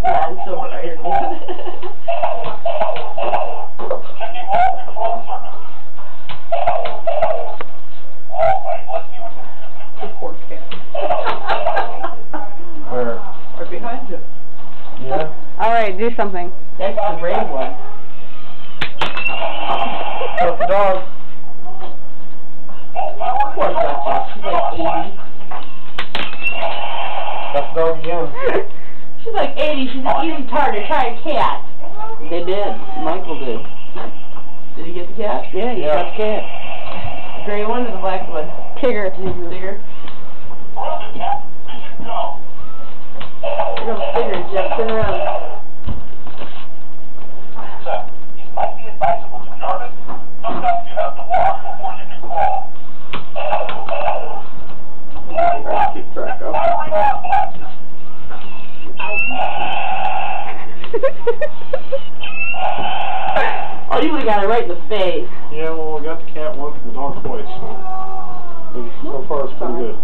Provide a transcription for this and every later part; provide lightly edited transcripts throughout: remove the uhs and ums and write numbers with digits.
Yeah, I'm so tired. The poor cat. Where? Right behind you. Yeah. Alright, do something. That's the red one. That's the dog. Poor Gretchen. She's like 80. That's the dog again. She's like 80. She's an easy target. Try a cat. They did. Michael did. Did he get the cat? Yeah, you got the cat. The gray one or the black one? Tigger. Tigger. Here comes Tigger. Jeff, turn around. It might be advisable to Jarvis. Sometimes you have to walk before you can crawl. Keep track of. Oh, you would have got it right in the face. Yeah, well, we got the cat once and the dog twice, so so far it's pretty good.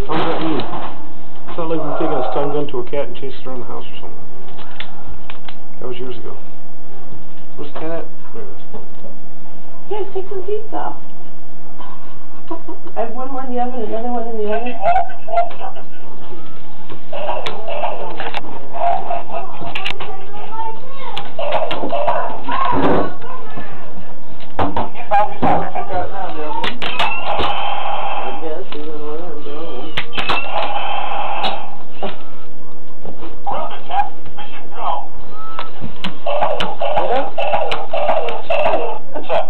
How's that mean? It's not like we're taking a stun gun to a cat and chasing it around the house or something. That was years ago. Where's the cat at? There it is. Yeah, take some teeth off. I have one more in the oven, another one in the oven.